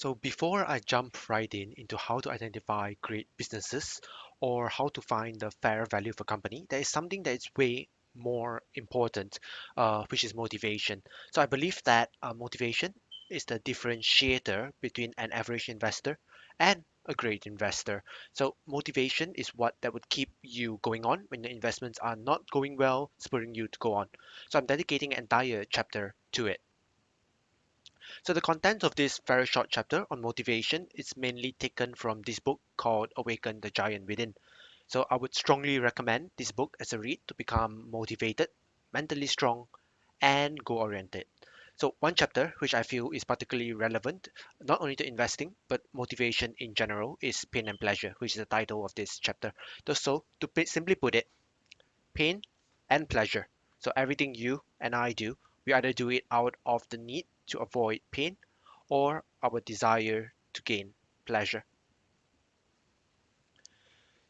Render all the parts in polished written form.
So before I jump right into how to identify great businesses or how to find the fair value of a company, there is something that is way more important, which is motivation. So I believe that motivation is the differentiator between an average investor and a great investor. So motivation is what that would keep you going on when the investments are not going well, spurring you to go on. So I'm dedicating an entire chapter to it. So the content of this very short chapter on motivation is mainly taken from this book called Awaken the Giant Within. So I would strongly recommend this book as a read to become motivated, mentally strong, and goal oriented. So one chapter which I feel is particularly relevant not only to investing but motivation in general is Pain and Pleasure, which is the title of this chapter. So simply put it, pain and pleasure. So everything you and I do, we either do it out of the need to avoid pain or our desire to gain pleasure.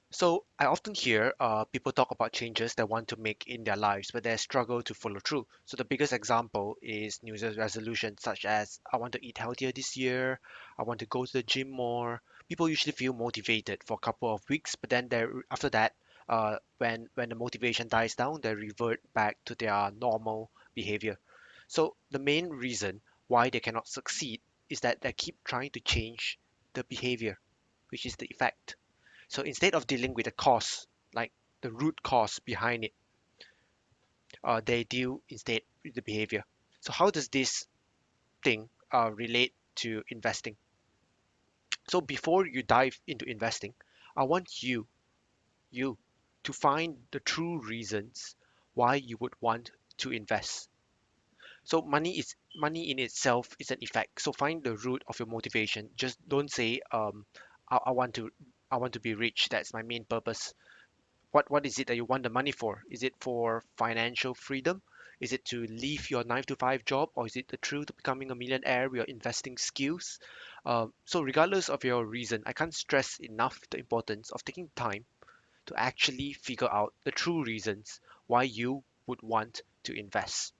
So I often hear people talk about changes they want to make in their lives, but they struggle to follow through. So the biggest example is New Year's resolutions, such as I want to eat healthier this year, I want to go to the gym more. People usually feel motivated for a couple of weeks, but then after that, when the motivation dies down, they revert back to their normal behavior. So the main reason why they cannot succeed is that they keep trying to change the behavior, which is the effect. So instead of dealing with the cause, like the root cause behind it, they deal instead with the behavior. So how does this thing relate to investing? So before you dive into investing, I want you, to find the true reasons why you would want to invest. So money in itself is an effect. So find the root of your motivation. Just don't say I want to be rich. That's my main purpose. What is it that you want the money for? Is it for financial freedom? Is it to leave your 9 to 5 job, or is it the truth of becoming a millionaire with your investing skills? So regardless of your reason, I can't stress enough the importance of taking time to actually figure out the true reasons why you would want to invest.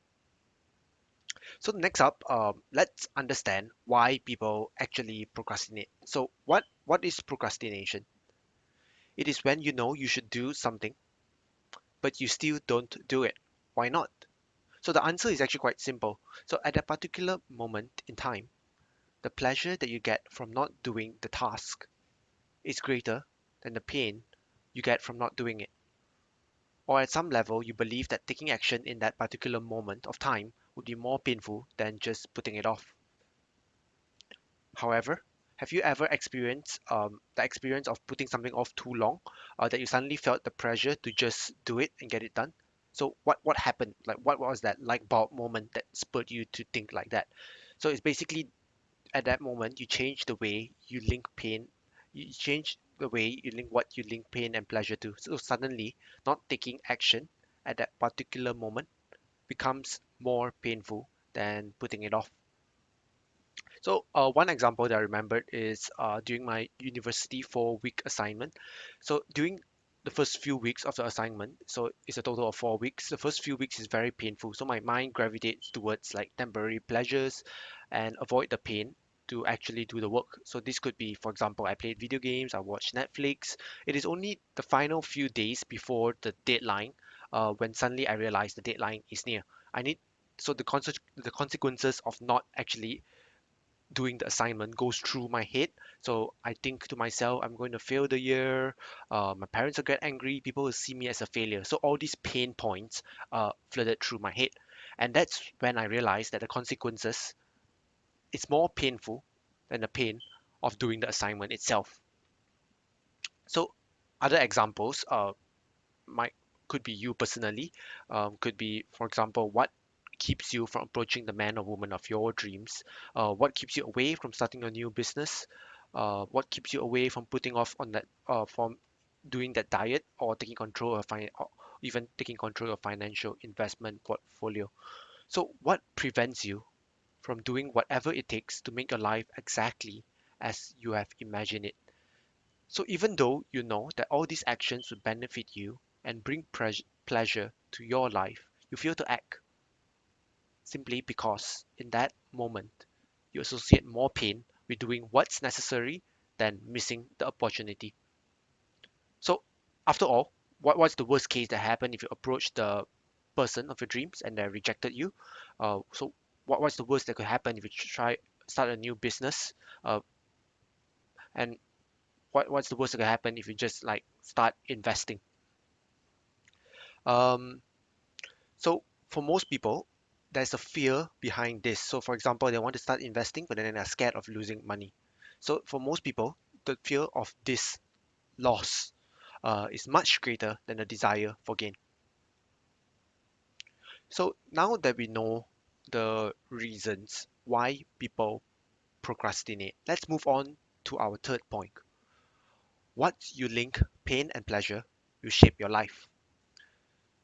So next up, let's understand why people actually procrastinate. So what is procrastination? It is when you know you should do something but you still don't do it. Why not? So the answer is actually quite simple. So at that particular moment in time, the pleasure that you get from not doing the task is greater than the pain you get from not doing it. Or at some level, you believe that taking action in that particular moment of time would be more painful than just putting it off. However, have you ever experienced the experience of putting something off too long, that you suddenly felt the pressure to just do it and get it done? So what happened? Like what was that light bulb moment that spurred you to think like that? So it's basically at that moment you change the way you link pain, you change the way you link what you link pain and pleasure to. So suddenly, not taking action at that particular moment becomes more painful than putting it off. So one example that I remembered is during my university 4 week assignment. So during the first few weeks of the assignment, so it's a total of 4 weeks. The first few weeks is very painful. So my mind gravitates towards like temporary pleasures and avoid the pain to actually do the work. So this could be, for example, I played video games, I watched Netflix. It is only the final few days before the deadline, when suddenly I realized the deadline is near. I need so the consequences of not actually doing the assignment goes through my head. So I think to myself, I'm going to fail the year. My parents will get angry. People will see me as a failure. So all these pain points flooded through my head, and that's when I realized that the consequences is more painful than the pain of doing the assignment itself. So other examples might could be you personally, could be, for example, what keeps you from approaching the man or woman of your dreams, what keeps you away from starting a new business, what keeps you away from putting off on that from doing that diet or taking control of or even taking control of financial investment portfolio. So what prevents you from doing whatever it takes to make your life exactly as you have imagined it? So even though you know that all these actions will benefit you and bring pleasure to your life, you fail to act simply because in that moment you associate more pain with doing what's necessary than missing the opportunity. So, after all, what's the worst case that happened if you approach the person of your dreams and they rejected you? So, what's the worst that could happen if you try start a new business? And what's the worst that could happen if you just like start investing? Um, so, for most people, there's a fear behind this. So, for example, they want to start investing, but then they're scared of losing money. So, for most people, the fear of this loss is much greater than the desire for gain. So now that we know the reasons why people procrastinate, let's move on to our third point. What you link pain and pleasure will shape your life.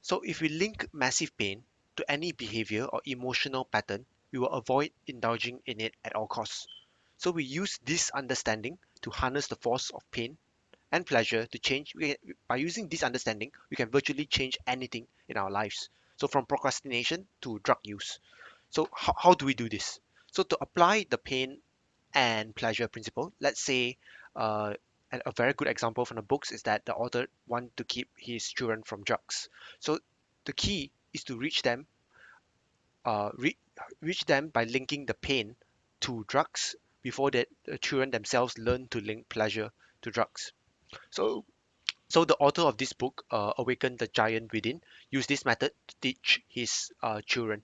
So if we link massive pain to any behavior or emotional pattern, we will avoid indulging in it at all costs. So we use this understanding to harness the force of pain and pleasure to change. By using this understanding, we can virtually change anything in our lives. So from procrastination to drug use. So how do we do this? So to apply the pain and pleasure principle, let's say a very good example from the books is that the author want to keep his children from drugs. So the key is to uh, re- reach them by linking the pain to drugs before that the children themselves learn to link pleasure to drugs. So so the author of this book, Awaken the Giant Within, used this method to teach his children.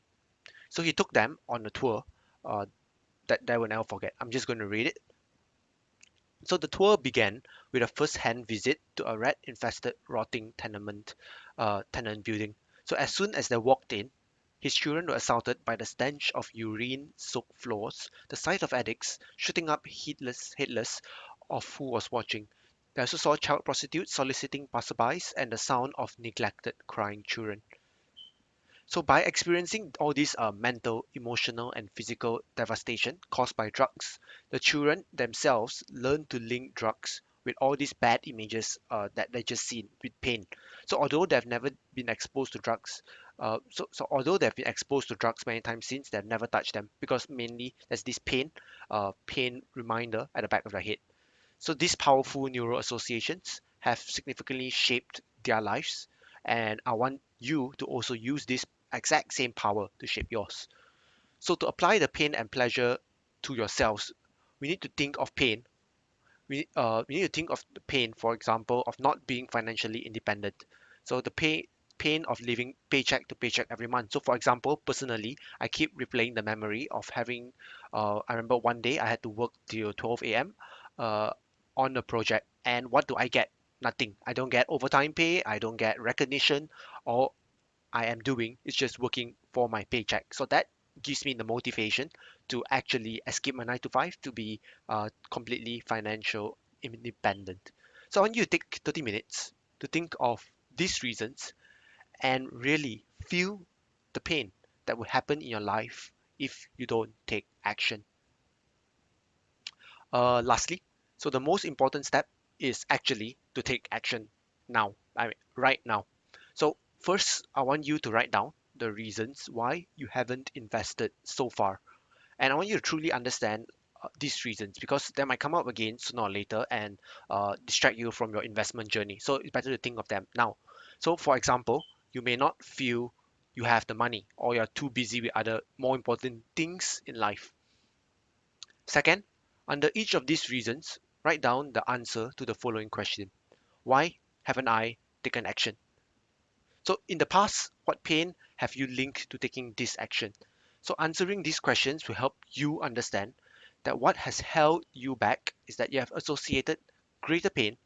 So he took them on a tour uh, that they will never forget. I'm just going to read it. So the tour began with a first-hand visit to a rat-infested, rotting tenant building. So as soon as they walked in, his children were assaulted by the stench of urine-soaked floors, the sight of addicts shooting up headless of who was watching. They also saw child prostitutes soliciting passerbys and the sound of neglected crying children. So by experiencing all these mental, emotional, and physical devastation caused by drugs, the children themselves learn to link drugs with all these bad images that they just seen with pain. So although they've never been exposed to drugs, so although they've been exposed to drugs many times since, they've never touched them because mainly there's this pain reminder at the back of their head. So these powerful neural associations have significantly shaped their lives, and I want you to also use this exact same power to shape yours. So to apply the pain and pleasure to yourselves, we need to think of pain. We need to think of the pain, for example, of not being financially independent. So the pain of living paycheck to paycheck every month. So for example, personally, I keep replaying the memory of having. I remember one day I had to work till 12 a.m. Uh, on a project, and what do I get? Nothing. I don't get overtime pay. I don't get recognition. All I am doing is just working for my paycheck. So that gives me the motivation to actually escape my 9 to 5 to be completely financial independent. So I want you to take 30 minutes to think of these reasons and really feel the pain that will happen in your life if you don't take action. Lastly, so the most important step is actually to take action now. I mean, right now. So first, I want you to write down the reasons why you haven't invested so far, and I want you to truly understand these reasons because they might come up again sooner or later and distract you from your investment journey. So it's better to think of them now. So, for example, you may not feel you have the money or you're too busy with other more important things in life. Second, under each of these reasons, write down the answer to the following question. Why haven't I taken action? So in the past, what pain have you linked to taking this action? So answering these questions will help you understand that what has held you back is that you have associated greater pain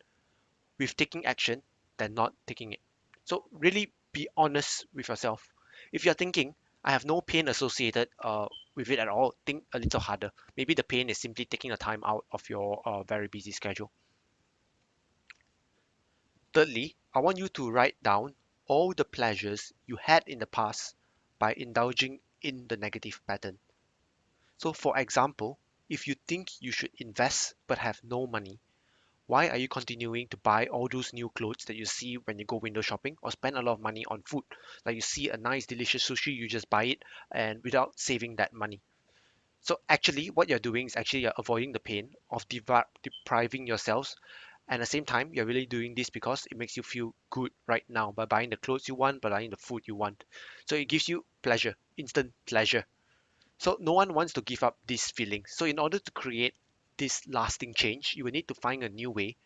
with taking action than not taking it. So really be honest with yourself. If you're thinking, I have no pain associated with it at all, think a little harder. Maybe the pain is simply taking the time out of your very busy schedule. Thirdly, I want you to write down all the pleasures you had in the past by indulging in the negative pattern. So, for example, if you think you should invest but have no money, why are you continuing to buy all those new clothes that you see when you go window shopping or spend a lot of money on food? Like you see a nice, delicious sushi, you just buy it and without saving that money. So actually, what you're doing is actually you're avoiding the pain of depriving yourselves. And at the same time, you're really doing this because it makes you feel good right now by buying the clothes you want, by buying the food you want. So it gives you pleasure, instant pleasure. So no one wants to give up this feeling. So in order to create this lasting change, you will need to find a new way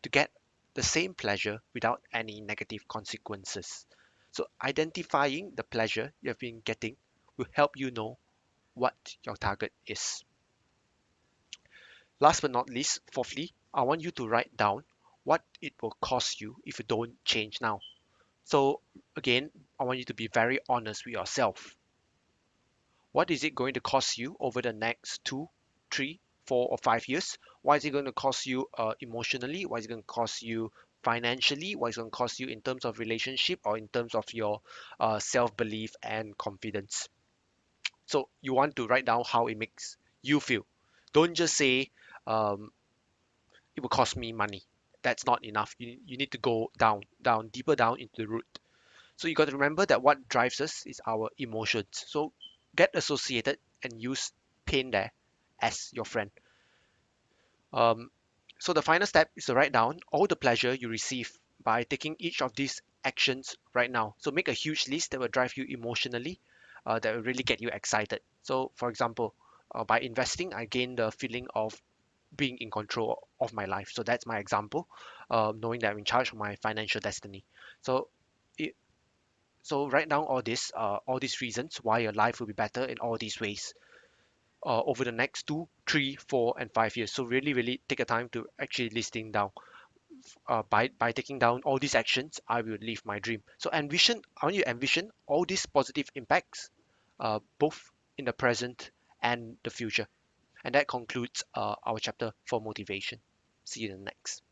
to get the same pleasure without any negative consequences. So identifying the pleasure you have been getting will help you know what your target is. Last but not least, fourthly, I want you to write down what it will cost you if you don't change now. So again, I want you to be very honest with yourself. What is it going to cost you over the next 2, 3, 4, or 5 years? What is it going to cost you emotionally? What is it going to cost you financially? What is it going to cost you in terms of relationship or in terms of your self-belief and confidence? So you want to write down how it makes you feel. Don't just say um, it will cost me money. That's not enough. You need to go down, deeper down into the root. So you got to remember that what drives us is our emotions. So get associated and use pain there as your friend. Um, so the final step is to write down all the pleasure you receive by taking each of these actions right now. So make a huge list that will drive you emotionally, that will really get you excited. So for example, by investing, I gain the feeling of being in control of my life. So that's my example, knowing that I'm in charge of my financial destiny. So it, so write down all these reasons why your life will be better in all these ways over the next 2, 3, 4, and 5 years. So really take a time to actually listing down. By taking down all these actions, I will live my dream. So envision, I want you to envision all these positive impacts, both in the present and the future. And that concludes our chapter for motivation. See you in the next.